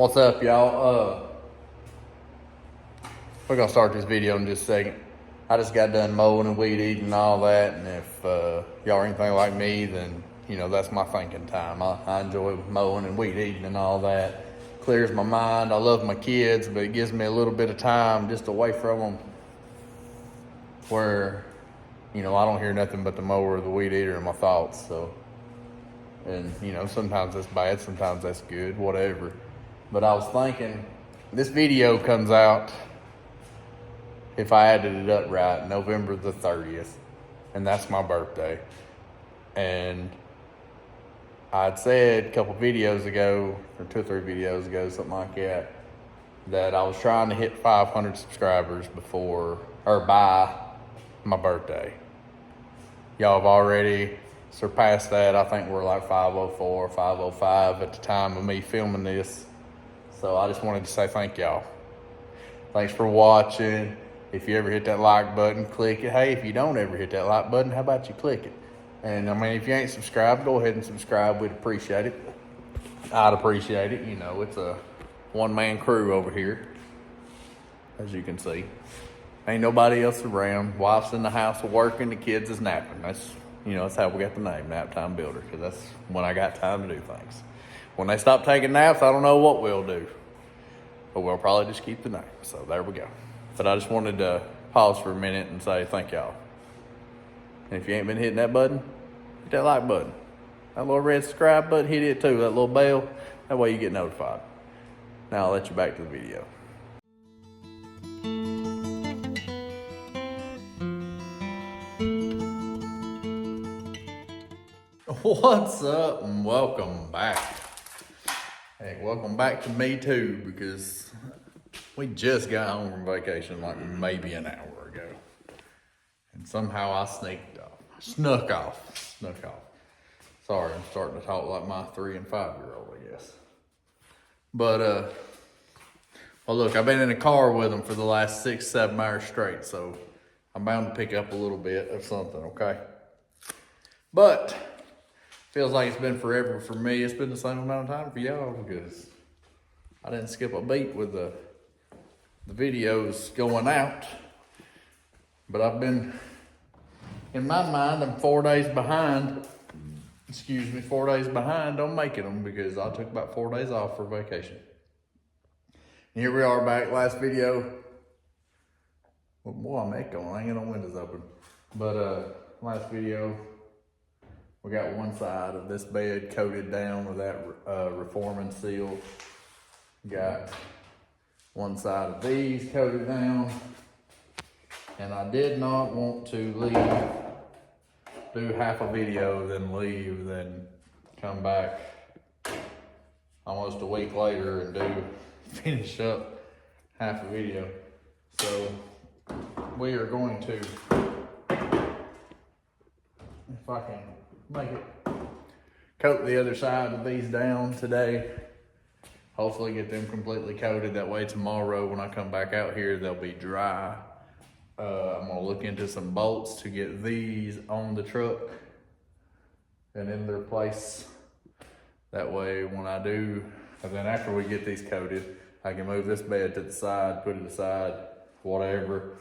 What's up, y'all? We're gonna start this video in just a second. I just got done mowing and weed eating and all that, and if y'all are anything like me, then you know that's my thinking time. I enjoy mowing and weed eating and all that. Clears my mind. I love my kids, but it gives me a little bit of time just away from them where, you know, I don't hear nothing but the mower or the weed eater in my thoughts. So, and you know, sometimes that's bad, sometimes that's good, whatever. But I was thinking, this video comes out, if I added it up right, November the 30th, and that's my birthday. And I'd said a couple videos ago, or 2 or 3 videos ago, something like that I was trying to hit 500 subscribers before, or by my birthday. Y'all have already surpassed that. I think we're like 504, 505 at the time of me filming this. So I just wanted to say thank y'all. Thanks for watching. If you ever hit that like button, click it. Hey, if you don't ever hit that like button, how about you click it? And I mean, if you ain't subscribed, go ahead and subscribe. We'd appreciate it. I'd appreciate it. You know, it's a one-man crew over here, as you can see. Ain't nobody else around. Wife's in the house working, the kids is napping. That's, you know, that's how we got the name, Nap Time Builder, because that's when I got time to do things. When they stop taking naps, I don't know what we'll do. But we'll probably just keep the name. So there we go. But I just wanted to pause for a minute and say thank y'all. And if you ain't been hitting that button, hit that like button. That little red subscribe button, hit it too. That little bell. That way you get notified. Now I'll let you back to the video. What's up and welcome back. Hey, welcome back to me too, because we just got home from vacation like maybe an hour ago. And somehow I snuck off. Sorry, I'm starting to talk like my 3 and 5-year-old, I guess. But, well look, I've been in the car with them for the last 6-7 hours straight, so I'm bound to pick up a little bit of something, okay? But, feels like it's been forever for me. It's been the same amount of time for y'all, because I didn't skip a beat with the videos going out. But I've been, in my mind, I'm 4 days behind. 4 days behind on making them, because I took about 4 days off for vacation. And here we are back, last video. Well, boy, I'm echoing, I ain't got no windows open. But last video, we got one side of this bed coated down with that reforming seal. Got one side of these coated down. And I did not want to do half a video, then leave, then come back almost a week later and finish up half a video. So we are going to, if I can make it, coat the other side of these down today. Hopefully get them completely coated. That way tomorrow when I come back out here, they'll be dry. I'm gonna look into some bolts to get these on the truck and in their place. That way when I do, and then after we get these coated, I can move this bed to the side, put it aside, whatever.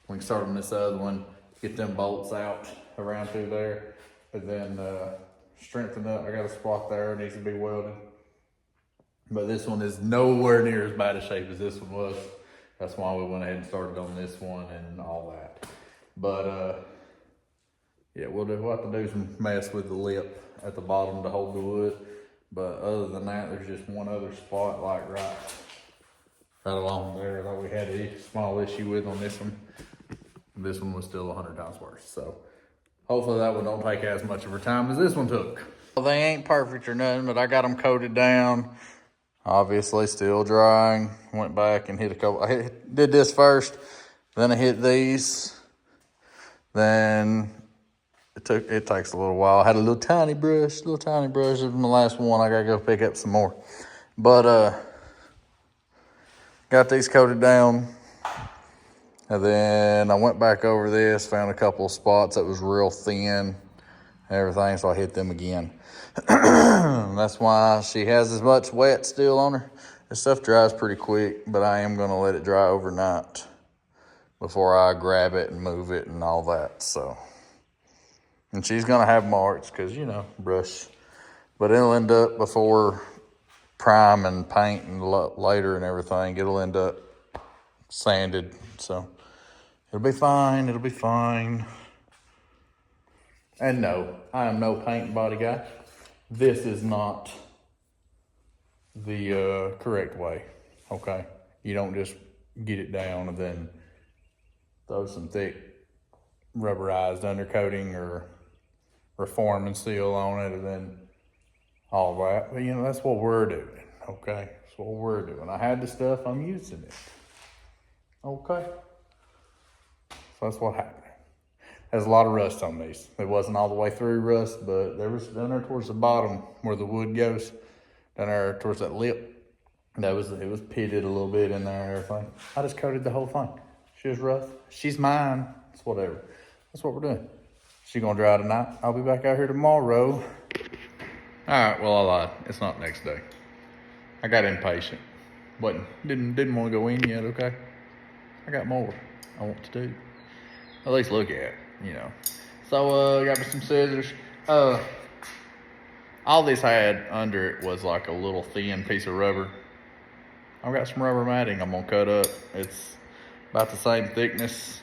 We can start on this other one, get them bolts out around through there, and then strengthen up. I got a spot there, it needs to be welded. But this one is nowhere near as bad a shape as this one was. That's why we went ahead and started on this one and all that. But yeah, we'll have to do some mess with the lip at the bottom to hold the wood. But other than that, there's just one other spot like right along there that we had a small issue with on this one. This one was still 100 times worse. So hopefully that one don't take as much of her time as this one took. Well, they ain't perfect or nothing, but I got them coated down. Obviously still drying. Went back and hit a couple. Did this first, then I hit these. Then it takes a little while. I had a little tiny brush. This was my last one. I gotta go pick up some more. But got these coated down. And then I went back over this, found a couple of spots that was real thin. Everything, so I hit them again. That's why she has as much wet still on her This stuff dries pretty quick, but I am gonna let it dry overnight before I grab it and move it and all that, so. And she's gonna have marks, cause you know, brush. But it'll end up before prime and paint and later and everything, it'll end up sanded, so. It'll be fine, it'll be fine. And no, I am no paint and body guy. This is not the correct way, okay? You don't just get it down and then throw some thick rubberized undercoating or reform and seal on it and then all that. But you know, that's what we're doing, okay? That's what we're doing. I had the stuff, I'm using it, okay? So that's what happened. There's a lot of rust on these. It wasn't all the way through rust, but there was down there towards the bottom where the wood goes, down there towards that lip. It was pitted a little bit in there and everything. I just coated the whole thing. She was rough. She's mine. It's whatever. That's what we're doing. She's gonna dry tonight. I'll be back out here tomorrow. All right, well, I lied. It's not next day. I got impatient. Didn't want to go in yet, okay? I got more I want to do. At least look at it, you know. So, got me some scissors. All this had under it was like a little thin piece of rubber. I've got some rubber matting I'm gonna cut up. It's about the same thickness.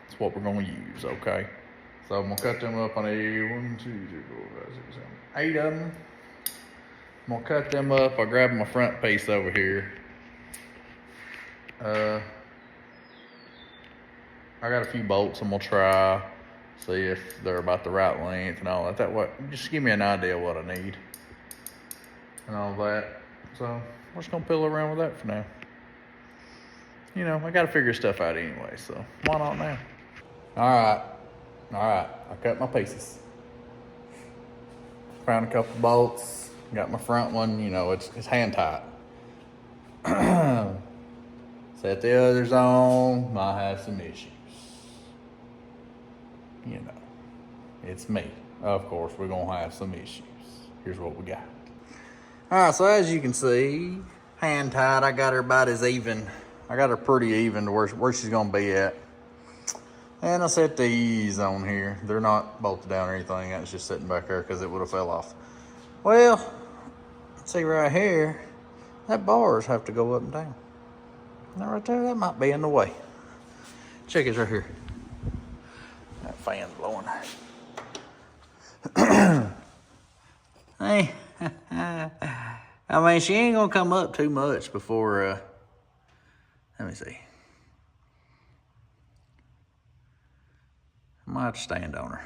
That's what we're gonna use, okay? So I'm gonna cut them up on 1, 2, 3, 4, 5, 6, 7, 8 of them. I'm gonna cut them up. I'll grab my front piece over here. I got a few bolts I'm gonna try, see if they're about the right length and all that. That way, just give me an idea of what I need and all that. So we're just gonna piddle around with that for now. You know, I gotta figure stuff out anyway, so why not now? All right, I cut my pieces. Found a couple bolts, got my front one, you know, it's hand tight. Set the others on, might have some issues. You know, it's me. Of course, we're gonna have some issues. Here's what we got. All right, so as you can see, hand tied, I got her about as even. I got her pretty even to where she's gonna be at. And I set these on here. They're not bolted down or anything. That's just sitting back there because it would have fell off. Well, see right here, that bars have to go up and down. Now right there, that might be in the way. Check it right here. That fan's blowing. Hey, I mean, she ain't gonna come up too much before, let me see. I might have to stand on her.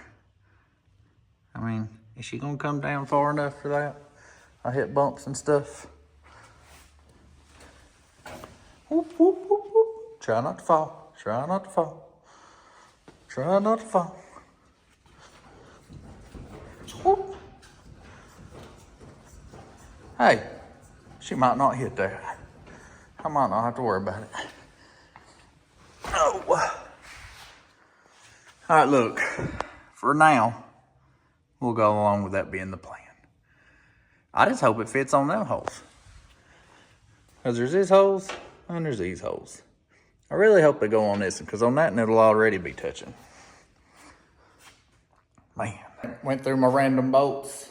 I mean, is she gonna come down far enough for that? I hit bumps and stuff. Whoop, whoop, whoop, whoop. Try not to fall. Try not to fall. Try not to fall. Whoop. Hey, she might not hit that. I might not have to worry about it. Oh. All right, look. For now, we'll go along with that being the plan. I just hope it fits on them holes. Because there's these holes and there's these holes. I really hope they go on this one, because on that one it'll already be touching. Man. Went through my random bolts.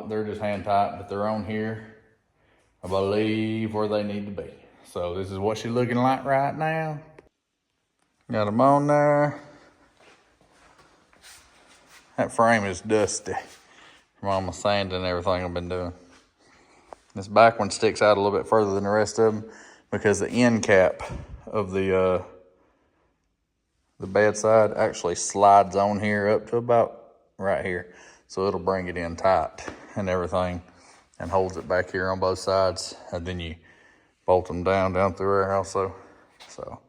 They're just hand tight, but they're on here, I believe, where they need to be. So this is what she's looking like right now. Got them on there. That frame is dusty from all my sanding and everything I've been doing. This back one sticks out a little bit further than the rest of them because the end cap of the bedside actually slides on here up to about right here. So it'll bring it in tight and everything and holds it back here on both sides. And then you bolt them down through there also. So,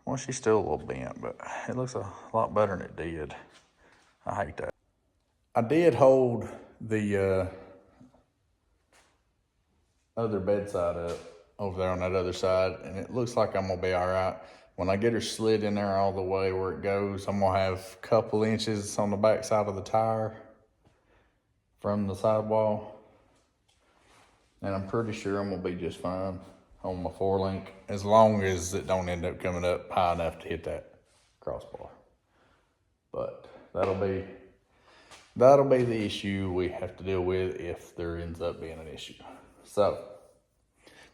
well, she's still a little bent, but it looks a lot better than it did. I hate that. I did hold the other bedside up over there on that other side, and it looks like I'm gonna be all right. When I get her slid in there all the way where it goes, I'm gonna have a couple inches on the back side of the tire from the sidewall. And I'm pretty sure I'm gonna be just fine on my 4-link, as long as it don't end up coming up high enough to hit that crossbar. But that'll be the issue we have to deal with if there ends up being an issue. So,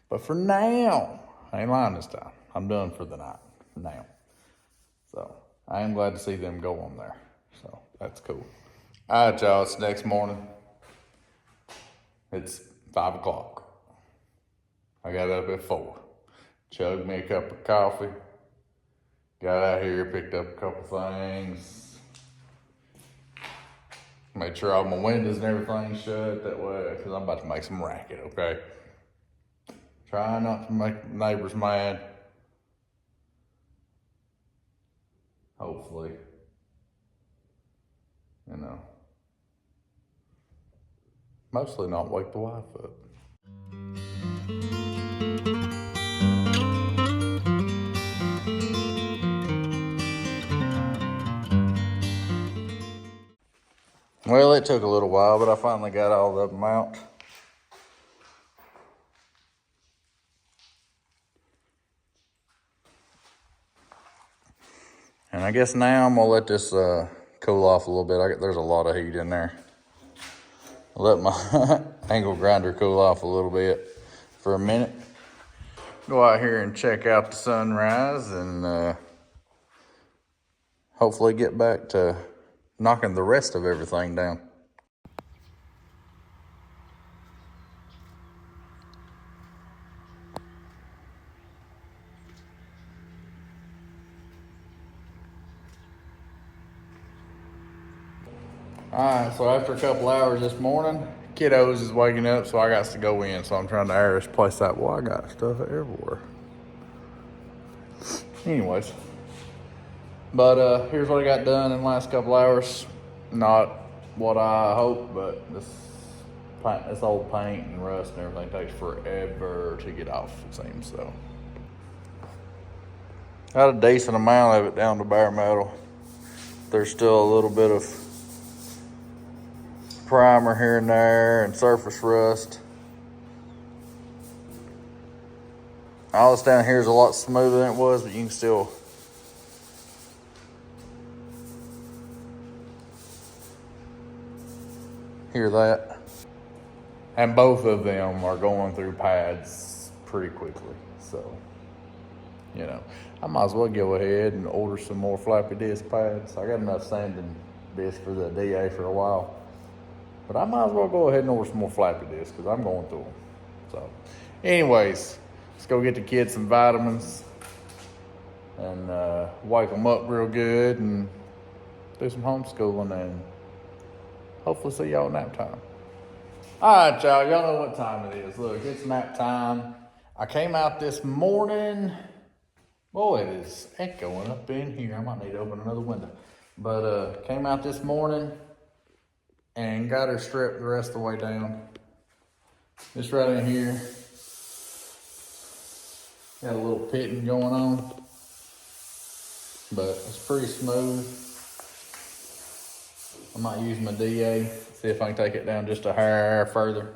but for now, I ain't lying this time. I'm done for the night now. So I am glad to see them go on there. So that's cool. All right, y'all, it's next morning. It's 5 o'clock. I got up at 4. Chugged me a cup of coffee. Got out here, picked up a couple things. Made sure all my windows and everything shut that way, because I'm about to make some racket, okay? Try not to make neighbors mad. Hopefully. You know. Mostly not wake the wife up. Well, it took a little while, but I finally got all of them out. And I guess now I'm gonna let this cool off a little bit. There's a lot of heat in there. I'll let my angle grinder cool off a little bit for a minute. Go out here and check out the sunrise and hopefully get back to knocking the rest of everything down. Alright, so after a couple hours this morning, kiddos is waking up, so I got to go in. So I'm trying to air this place out. Well, I got stuff everywhere. Anyways, but here's what I got done in the last couple hours. Not what I hoped, but this old paint and rust and everything takes forever to get off, it seems. So got a decent amount of it down to bare metal. There's still a little bit of primer here and there and surface rust. All this down here is a lot smoother than it was, but you can still hear that. And both of them are going through pads pretty quickly. So, you know, I might as well go ahead and order some more floppy disk pads. I got enough sanding disc for the DA for a while. But I might as well go ahead and order some more floppy disks because I'm going through them. So, anyways, let's go get the kids some vitamins and wake them up real good and do some homeschooling and hopefully see y'all nap time. All right, y'all know what time it is. Look, it's nap time. I came out this morning. Boy, it is echoing up in here. I might need to open another window. But came out this morning and got her stripped the rest of the way down. This right in here. Got a little pitting going on, but it's pretty smooth. I might use my DA, see if I can take it down just a hair further.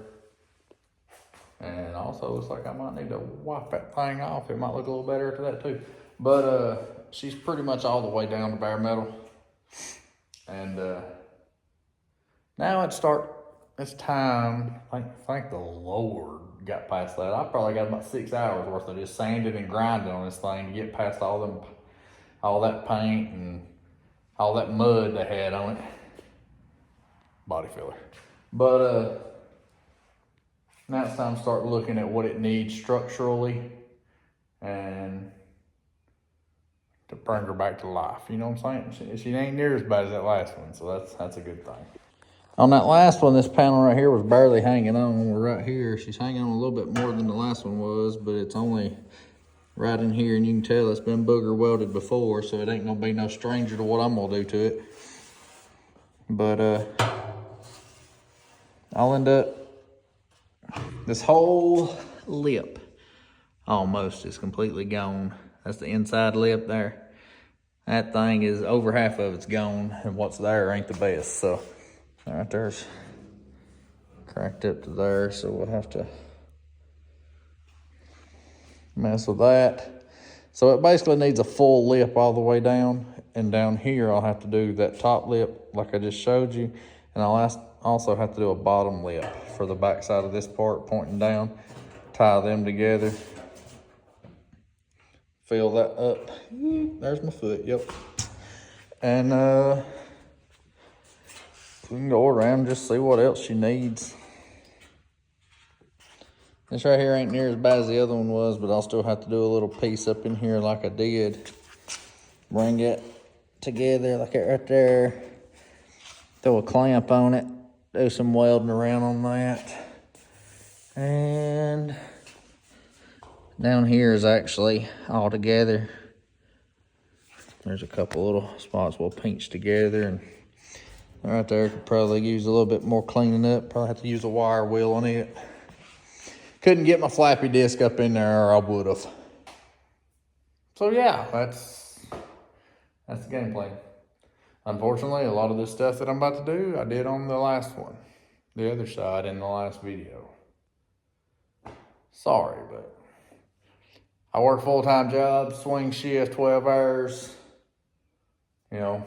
And also looks like I might need to wipe that thing off. It might look a little better after that too. But she's pretty much all the way down to bare metal. And now it's time. Thank the Lord got past that. I probably got about 6 hours worth of just sanding and grinding on this thing to get past all that paint and all that mud they had on it. Body filler. But now it's time to start looking at what it needs structurally and to bring her back to life. You know what I'm saying? She ain't near as bad as that last one, so that's a good thing. On that last one, this panel right here was barely hanging on. We're right here. She's hanging on a little bit more than the last one was, but it's only right in here, and you can tell it's been booger welded before, so it ain't gonna be no stranger to what I'm gonna do to it. But I'll end up, this whole lip almost is completely gone. That's the inside lip there. That thing is over half of it's gone, and what's there ain't the best. So right there's cracked up to there, so we'll have to mess with that. So it basically needs a full lip all the way down. And down here, I'll have to do that top lip like I just showed you. And I'll also have to do a bottom lip for the back side of this part pointing down. Tie them together. Fill that up. There's my foot, yep. And we can go around and just see what else she needs. This right here ain't near as bad as the other one was, but I'll still have to do a little piece up in here like I did. Bring it together like it right there. Throw a clamp on it. Do some welding around on that. And down here is actually all together. There's a couple little spots we'll pinch together, and right there could probably use a little bit more cleaning up. Probably have to use a wire wheel on it. Couldn't get my flappy disc up in there, or I would have. So yeah, that's the game plan. Unfortunately, a lot of this stuff that I'm about to do, I did on the last one. The other side in the last video. Sorry, but I work full-time job, swing shift, 12 hours. You know,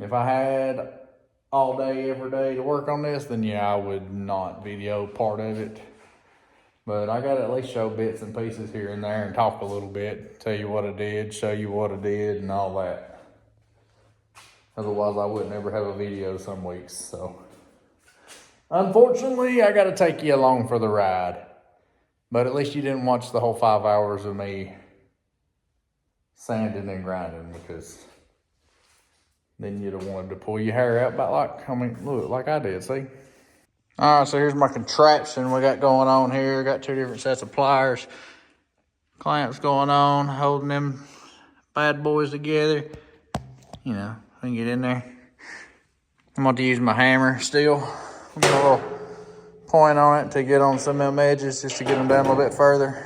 if I had all day, every day to work on this, then yeah, I would not video part of it. But I gotta at least show bits and pieces here and there and talk a little bit, tell you what I did, show you what I did and all that. Otherwise, I wouldn't ever have a video some weeks, so. Unfortunately, I gotta take you along for the ride. But at least you didn't watch the whole 5 hours of me sanding and grinding, because then you'd have wanted to pull your hair out about look, like I did, see? All right, so here's my contraption we got going on here. Got 2 different sets of pliers. Clamps going on, holding them bad boys together. You know, I can get in there. I'm going to use my hammer still. Put a little point on it to get on some of them edges, just to get them down a little bit further.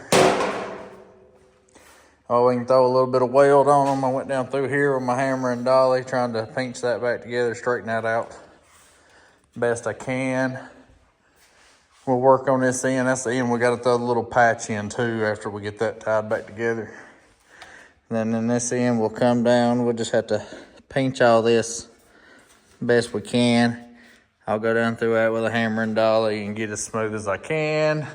Oh, we can throw a little bit of weld on them. I went down through here with my hammer and dolly, trying to pinch that back together, straighten that out best I can. We'll work on this end. That's the end. We got to throw the little patch in too after we get that tied back together. Then in this end, we'll come down. We'll just have to pinch all this best we can. I'll go down through that with a hammer and dolly and get as smooth as I can.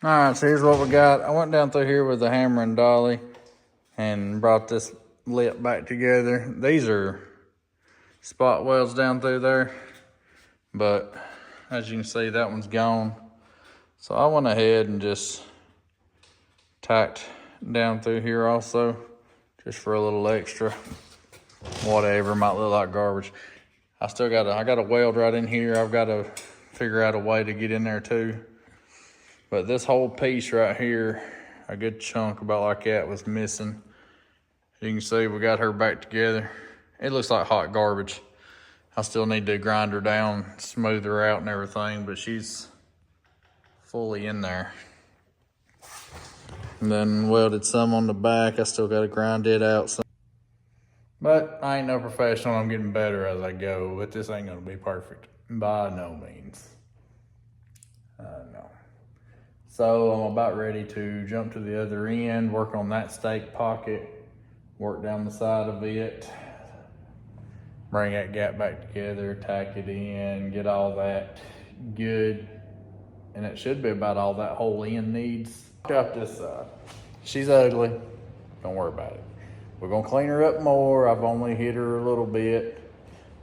All right, so here's what we got. I went down through here with the hammer and dolly and brought this lip back together. These are spot welds down through there, but as you can see, that one's gone. So I went ahead and just tacked down through here also, just for a little extra. Whatever, might look like garbage. I got a weld right in here. I've got to figure out a way to get in there too. But this whole piece right here, a good chunk about like that was missing. You can see we got her back together. It looks like hot garbage. I still need to grind her down, smooth her out and everything, but she's fully in there. And then welded some on the back. I still got to grind it out some. But I ain't no professional. I'm getting better as I go, but this ain't gonna be perfect by no means. No. So I'm about ready to jump to the other end, work on that stake pocket, work down the side of it, bring that gap back together, tack it in, get all that good. And it should be about all that whole end needs. Up this side. She's ugly, don't worry about it. We're gonna clean her up more. I've only hit her a little bit.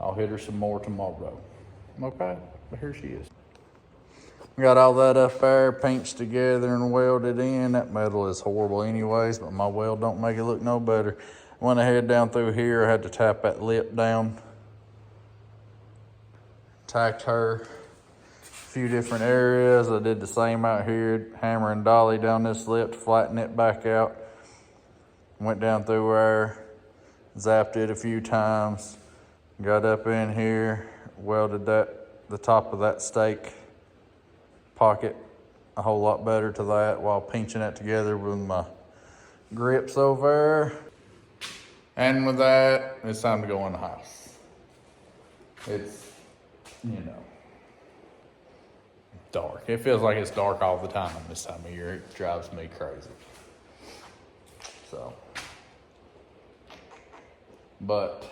I'll hit her some more tomorrow. Okay, but here she is. Got all that up there, pinched together and welded in. That metal is horrible anyways, but my weld don't make it look no better. Went ahead down through here, I had to tap that lip down. Tacked her a few different areas. I did the same out here, hammer and dolly down this lip to flatten it back out. Went down through there, zapped it a few times, got up in here, welded the top of that stake pocket a whole lot better to that while pinching it together with my grips over. And with that, it's time to go in the house. It's, dark. It feels like it's dark all the time this time of year. It drives me crazy. So, but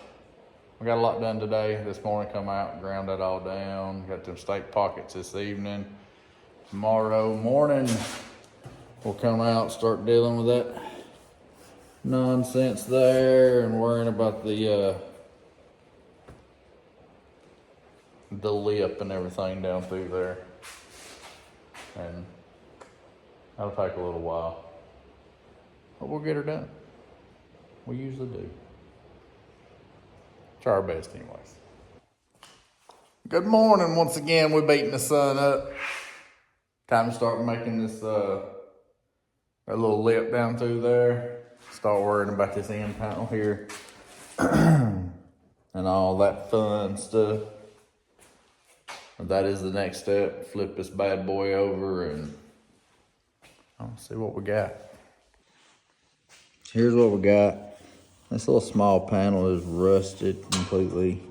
we got a lot done today. This morning, come out and ground that all down. Got them stake pockets this evening. Tomorrow morning, we'll come out and start dealing with that nonsense there and worrying about the lip and everything down through there. And that'll take a little while, but we'll get her done. We usually do. Try our best anyways. Good morning once again. We're beating the sun up. Time to start making this that little lip down through there. Start worrying about this end panel here and all that fun stuff. That is the next step. Flip this bad boy over and see what we got. Here's what we got. This little small panel is rusted completely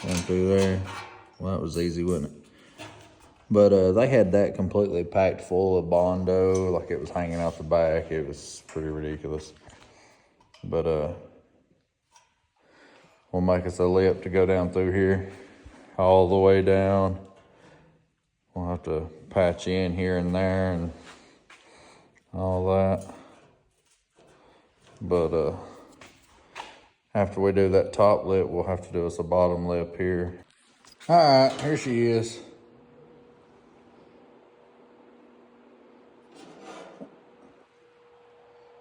down through there. Well, that was easy, wasn't it? But they had that completely packed full of Bondo, like it was hanging out the back. It was pretty ridiculous. But we'll make us a lip to go down through here, all the way down. We'll have to patch in here and there and all that. But after we do that top lip, we'll have to do us a bottom lip here. All right, here she is.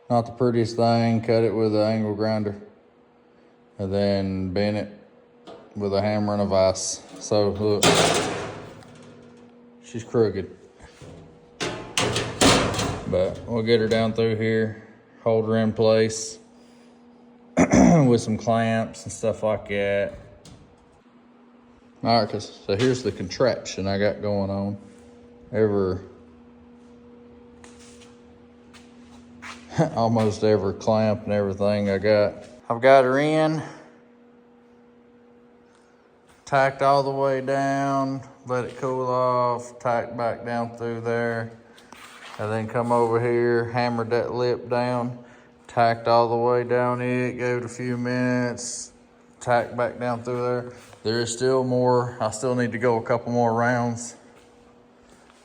Not the prettiest thing. Cut it with an angle grinder and then bend it with a hammer and a vise. So look, she's crooked, but we'll get her down through here, hold her in place with some clamps and stuff like that. All right, so here's the contraption I got going on. Almost every clamp and everything I got. I've got her in, tacked all the way down, let it cool off, tacked back down through there, and then come over here, hammered that lip down, tacked all the way down it, gave it a few minutes, tacked back down through there. There is still more. I still need to go a couple more rounds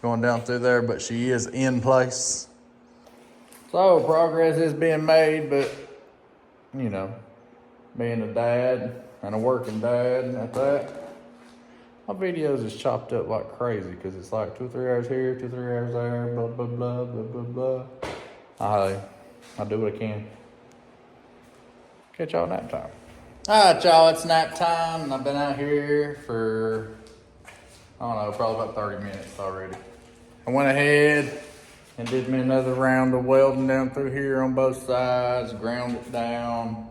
going down through there, but she is in place. So progress is being made, but being a dad and a working dad at that, my videos is chopped up like crazy because it's like 2 or 3 hours here, 2 or 3 hours there, blah, blah, blah, blah, blah, blah. I do what I can. Catch y'all nap time. All right, y'all, it's nap time, and I've been out here for, probably about 30 minutes already. I went ahead and did me another round of welding down through here on both sides, ground it down.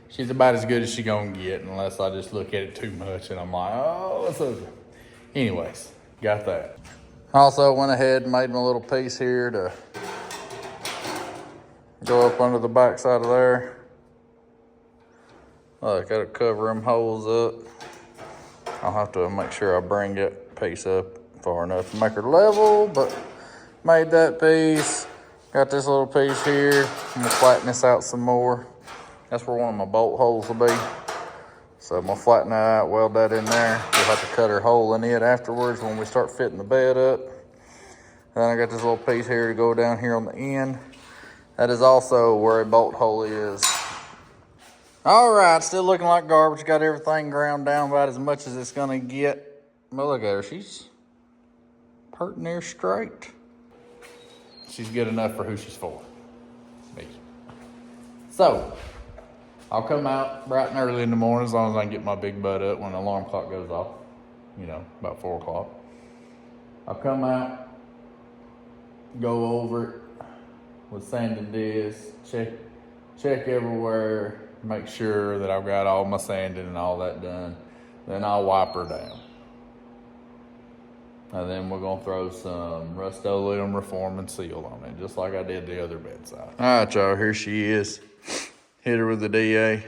She's about as good as she gonna get unless I just look at it too much and I'm like, oh, it's over. Anyways, got that. Also went ahead and made my little piece here to go up under the back side of there. I gotta cover them holes up. I'll have to make sure I bring that piece up far enough to make her level, but made that piece. Got this little piece here. I'm gonna flatten this out some more. That's where one of my bolt holes will be. So I'm gonna flatten that out, weld that in there. We'll have to cut her hole in it afterwards when we start fitting the bed up. Then I got this little piece here to go down here on the end. That is also where a bolt hole is. All right, still looking like garbage. Got everything ground down about as much as it's gonna get. But look at her, she's pert near straight. She's good enough for who she's for. Me. So, I'll come out bright and early in the morning as long as I can get my big butt up when the alarm clock goes off. About 4 o'clock. I'll come out, go over it with sand and disc, check everywhere, make sure that I've got all my sanding and all that done. Then I'll wipe her down. And then we're gonna throw some Rust-Oleum Reform and Seal on it, just like I did the other bedside. All right, y'all, here she is. Hit her with the DA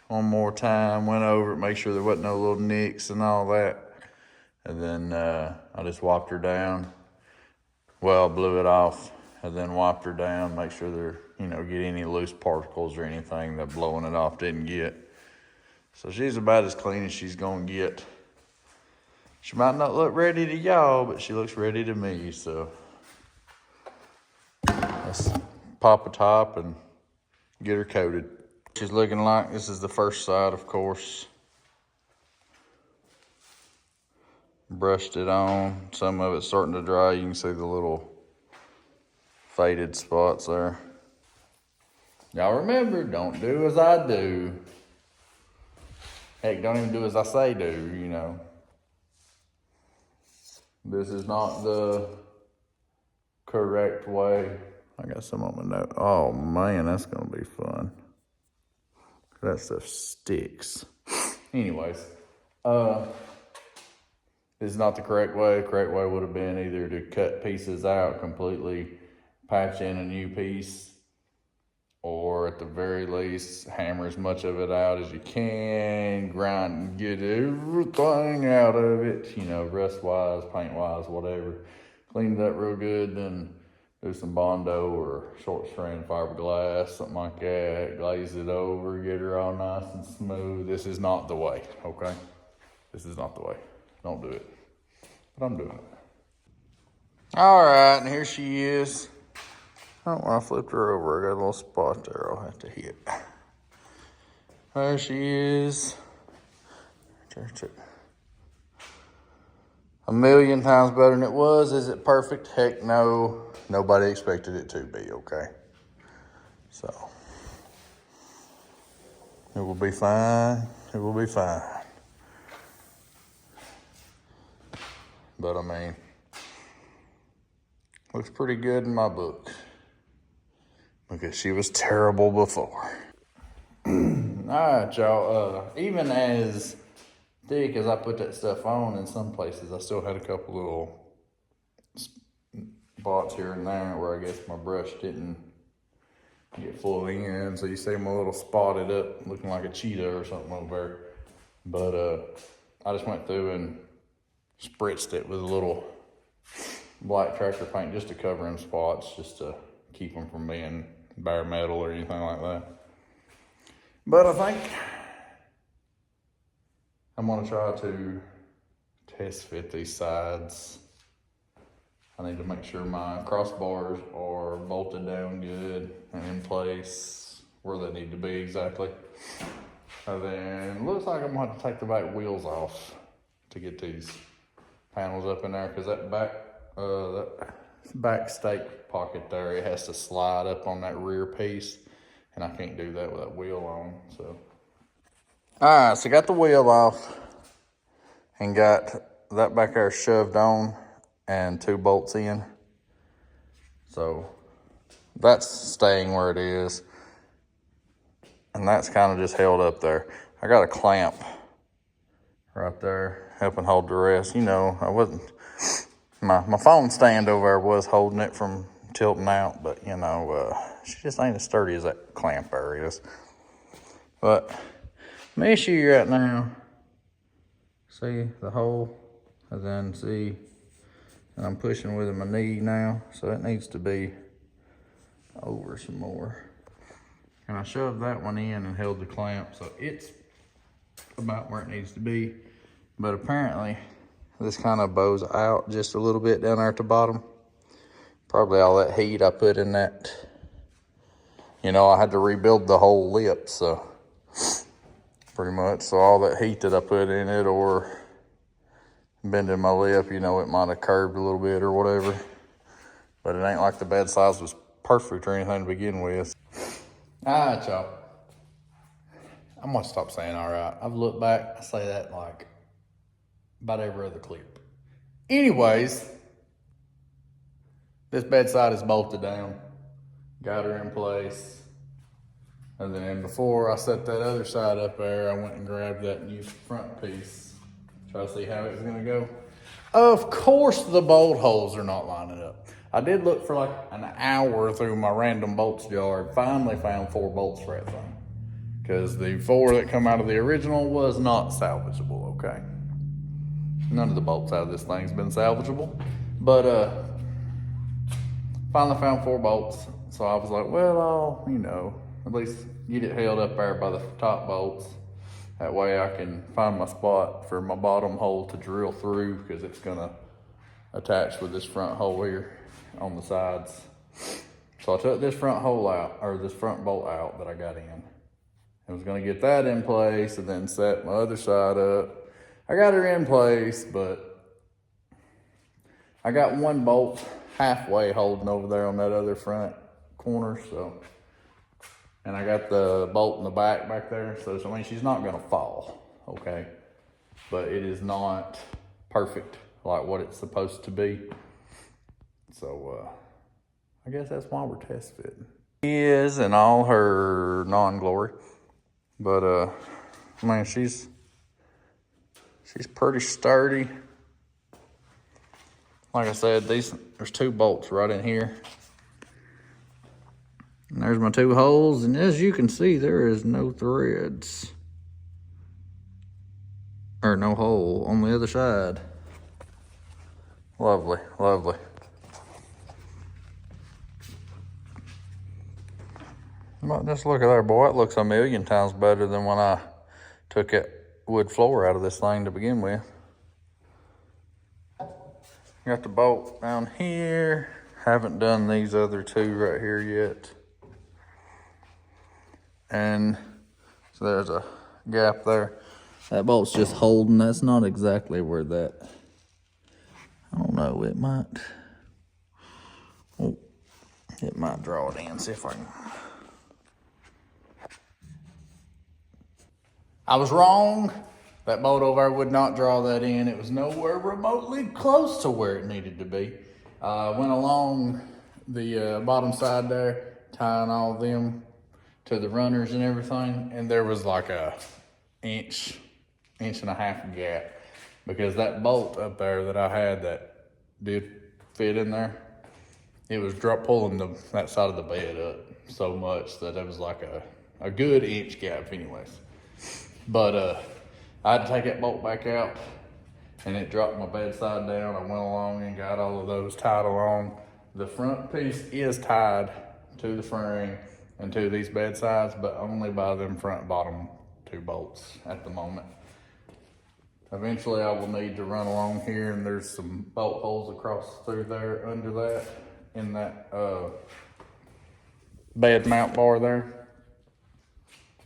one more time, went over it, make sure there wasn't no little nicks and all that. And then I just wiped her down. Well, blew it off and then wiped her down, make sure there, get any loose particles or anything that blowing it off didn't get. So she's about as clean as she's gonna get. She might not look ready to y'all, but she looks ready to me, so let's pop a top and get her coated. She's looking like this is the first side, of course. Brushed it on. Some of it's starting to dry. You can see the little faded spots there. Y'all remember, don't do as I do. Heck, don't even do as I say do, This is not the correct way. I got some on my note. Oh man, that's gonna be fun. That stuff sticks. Anyways, this is not the correct way. The correct way would have been either to cut pieces out completely, patch in a new piece, or at the very least, hammer as much of it out as you can, grind and get everything out of it, rust-wise, paint-wise, whatever. Clean it up real good, then do some Bondo or short strand fiberglass, something like that. Glaze it over, get her all nice and smooth. This is not the way, okay? This is not the way. Don't do it. But I'm doing it. All right, and here she is. Oh, I flipped her over. I got a little spot there I'll have to hit. There she is. A million times better than it was. Is it perfect? Heck no. Nobody expected it to be, okay? So, it will be fine. It will be fine. But I mean, looks pretty good in my book. Because she was terrible before. All right, y'all. Even as thick as I put that stuff on, in some places I still had a couple little spots here and there where I guess my brush didn't get fully in. So you see them a little spotted up, looking like a cheetah or something over there. But I just went through and spritzed it with a little black tractor paint just to cover in spots, just to keep them from being bare metal or anything like that. But I think I'm gonna try to test fit these sides. I need to make sure my crossbars are bolted down good and in place where they need to be exactly. And then it looks like I'm gonna have to take the back wheels off to get these panels up in there, because that back stake pocket there, it has to slide up on that rear piece, and I can't do that with that wheel on. So all right, so got the wheel off and got that back there shoved on and 2 bolts in, so that's staying where it is, and that's kind of just held up there. I got a clamp right there helping hold the rest. I wasn't, my phone stand over there was holding it from tilting out, but she just ain't as sturdy as that clamp there is. But my issue right now, see the hole, and then see, and I'm pushing with my knee now, so it needs to be over some more. And I shoved that one in and held the clamp, so it's about where it needs to be. But apparently, this kind of bows out just a little bit down there at the bottom. Probably all that heat I put in that. I had to rebuild the whole lip, so pretty much. So all that heat that I put in it, or bending my lip, it might have curved a little bit or whatever. But it ain't like the bed size was perfect or anything to begin with. All right, y'all. I'm gonna stop saying all right. I've looked back, I say that like about every other clip. Anyways, this bedside is bolted down. Got her in place. And then before I set that other side up there, I went and grabbed that new front piece. Try to see how it was gonna go. Of course the bolt holes are not lining up. I did look for like an hour through my random bolts jar. Finally found 4 bolts for that thing. Because the 4 that come out of the original was not salvageable, okay? None of the bolts out of this thing's been salvageable. But finally found 4 bolts. So I was like, well, I'll, you know, at least get it held up there by the top bolts. That way I can find my spot for my bottom hole to drill through, because it's gonna attach with this front hole here on the sides. So I took this front hole out, or this front bolt out that I got in. I was gonna get that in place and then set my other side up. I got her in place, but I got one bolt halfway holding over there on that other front corner, so. And I got the bolt in the back there, so I mean, she's not gonna fall, okay? But it is not perfect like what it's supposed to be. So I guess that's why we're test fitting. She is in all her non-glory, but I mean, she's pretty sturdy. Like I said, there's 2 bolts right in here. And there's my 2 holes, and as you can see, there is no threads. Or no hole on the other side. Lovely, lovely. But just look at there, boy. It looks a million times better than when I took that wood floor out of this thing to begin with. Got the bolt down here. Haven't done these other 2 right here yet. And so there's a gap there. That bolt's just holding. That's not exactly where that, I don't know, it might draw it in. See if I can. I was wrong. That bolt over there would not draw that in. It was nowhere remotely close to where it needed to be. Went along the bottom side there, tying all of them to the runners and everything, and there was like a inch and a half gap, because that bolt up there that I had that did fit in there, it was pulling that side of the bed up so much that it was like a good inch gap anyways. But I had to take that bolt back out, and it dropped my bedside down. I went along and got all of those tied along. The front piece is tied to the frame and to these bedsides, but only by them front bottom 2 bolts at the moment. Eventually I will need to run along here, and there's some bolt holes across through there under that, in that bed mount bar there.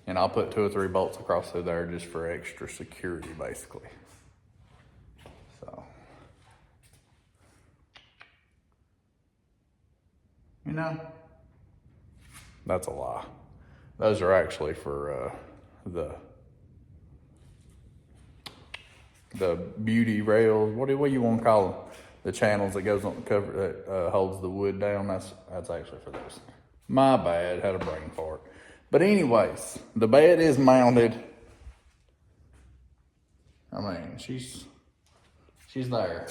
And I'll put 2 or 3 bolts across through there just for extra security, basically. So, you know, that's a lie. Those are actually for the beauty rails. What do you want to call them? The channels that goes on the cover that holds the wood down. That's actually for those. My bad. Had a brain fart. But anyways, the bed is mounted. I mean, she's there.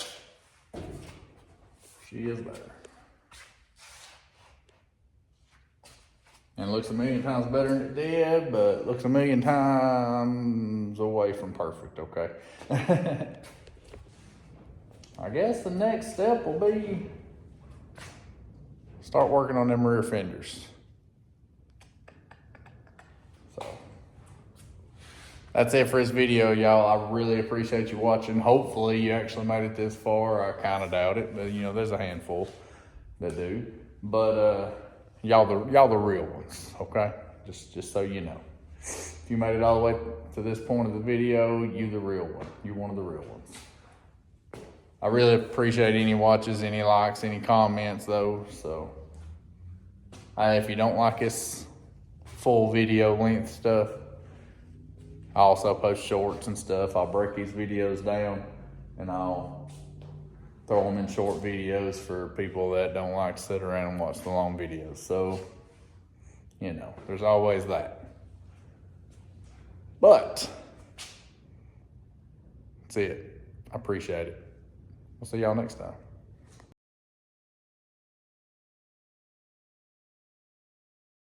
She is there. And it looks a million times better than it did, but looks a million times away from perfect, okay? I guess the next step will be start working on them rear fenders. So that's it for this video, y'all. I really appreciate you watching. Hopefully you actually made it this far. I kind of doubt it, but you know, there's a handful that do. But y'all the real ones, okay? Just so you know. If you made it all the way to this point of the video, you the real one. You're one of the real ones. I really appreciate any watches, any likes, any comments though. So if you don't like this full video length stuff, I also post shorts and stuff. I'll break these videos down and I'll throw them in short videos for people that don't like to sit around and watch the long videos. So You know, there's always that. But that's it. I appreciate it. We'll see y'all next time.